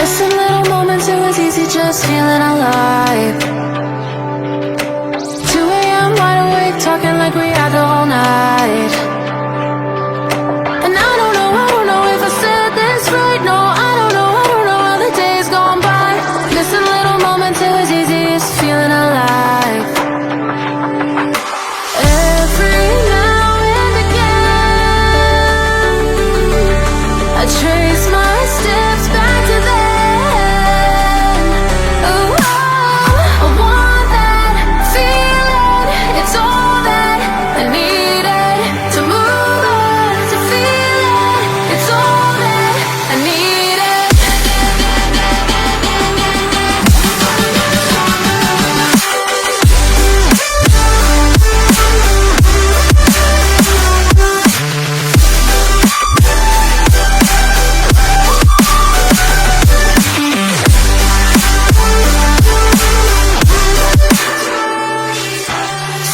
Missing little moments, it was easy just feeling alive. 2 a.m. wide awake, talking like we had the whole night. And I don't know if I said this right. No, I don't know how the days gone by. Missing little moments, it was easy just feeling alive. Every now and again, I trace my steps back to then. Oh, I want that feeling. It's all that I needed to move on, to feel it. It's all that I needed.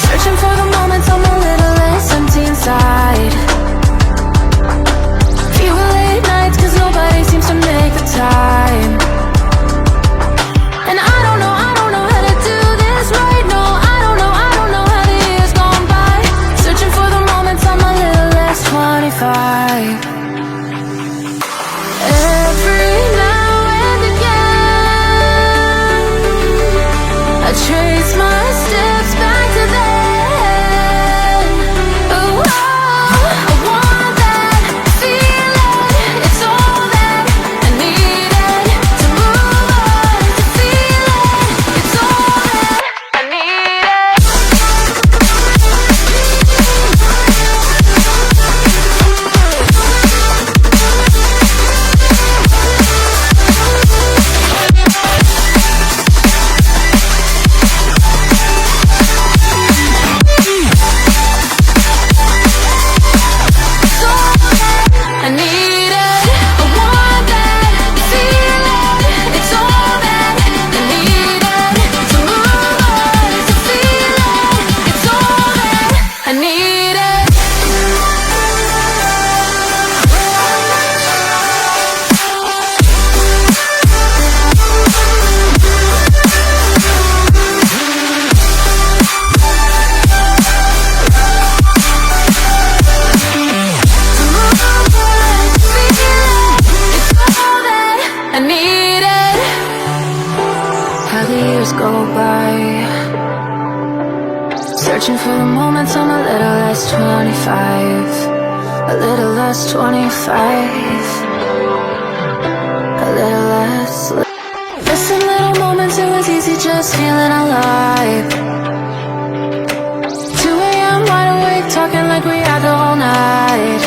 Searching for the moments I'm a little less empty inside. Fewer late nights cause nobody seems to make the time. And I don't know how to do this right. No, I don't know how the years gone by. Searching for the moments I'm a little less 25. Every now and again, I trace my steps back to then. Oh, I want that feeling. It's all that I needed to move on, to feel it. It's all that I needed. I needed, I want that feeling. It's all that I needed to move on, to feel it. It's all that I needed. I needed. How the years go by, searching for the moments I'm a little less 25, a little less 25, a little less. Missing little moments, it was easy just feeling alive. 2 a.m. wide awake, talking like we had the whole night.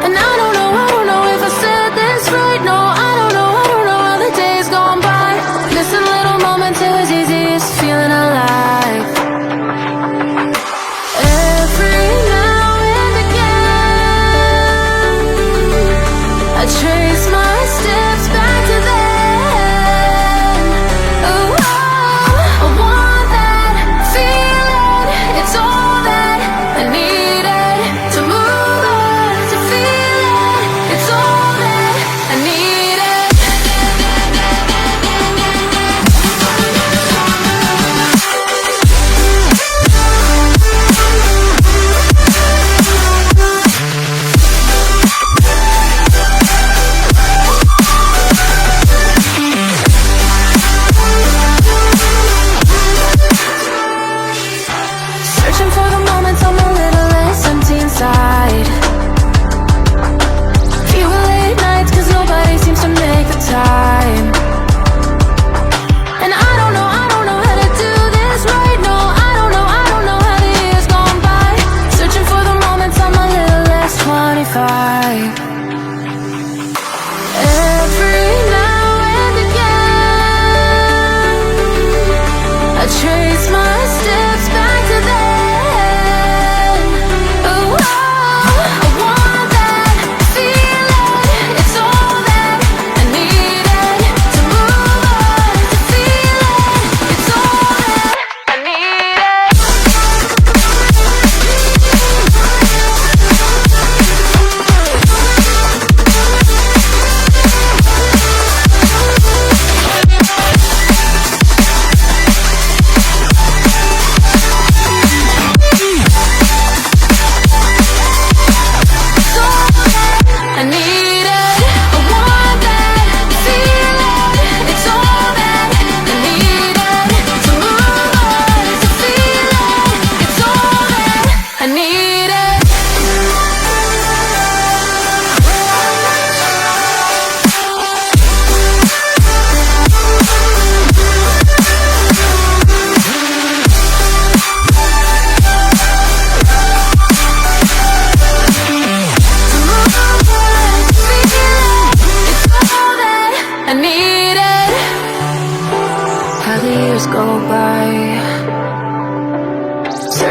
And I don't know if I said this right. No, I don't know how the days gone by. Missing little moments, it was easy just feeling alive. Every now and again, I trace my steps back to then. Oh, I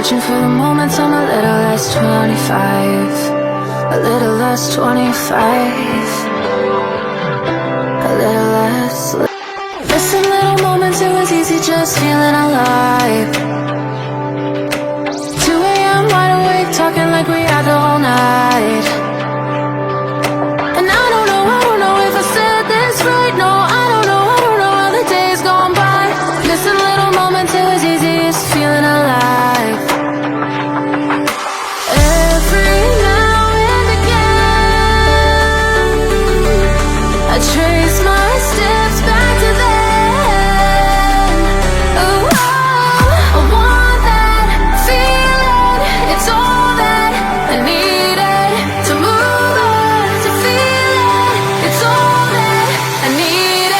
Searching for the moments I'm a little less 25, a little less 25, a little less. Listen, little moments, it was easy just feeling alive. 2 a.m. wide awake, talking like we had the whole night. And I don't know if I said this right. No, I don't know how the days gone by. Listen, little moments, it was easy just feeling alive. Every now and again, I trace my steps back to then. Oh, I want that feeling. It's all that I needed to move on, to feel it. It's all that I needed.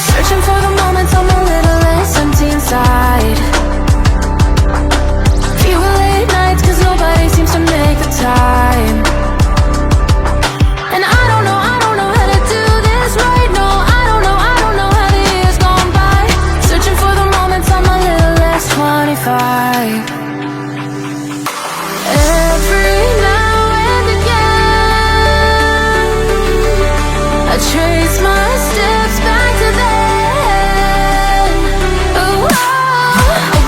Searching for the moments I'm a little less empty inside. Fewer late nights cause nobody seems to make the time. And I don't know how to do this right. No, I don't know how the years gone by. Searching for the moments I'm a little less 25. Every now and again, I trace my steps back to then. Oh, I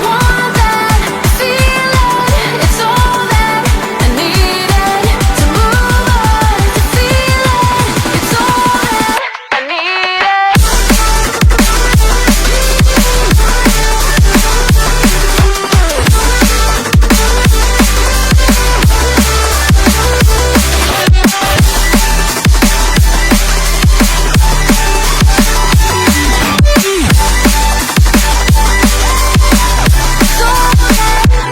want that feeling. It's all that I needed to move on, to feel it. It's all that I needed.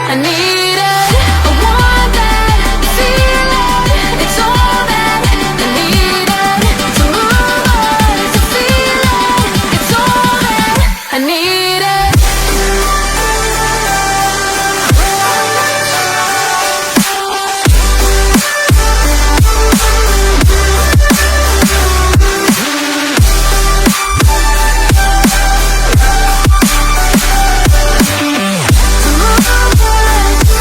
I needed, I want that feeling. It's all that I needed to move on, to feel it. It's all that I needed. To move on, to feel it.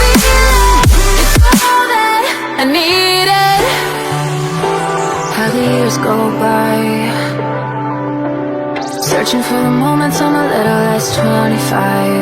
It's all that I needed. How the years go by, searching for the moments I'm a little less 25.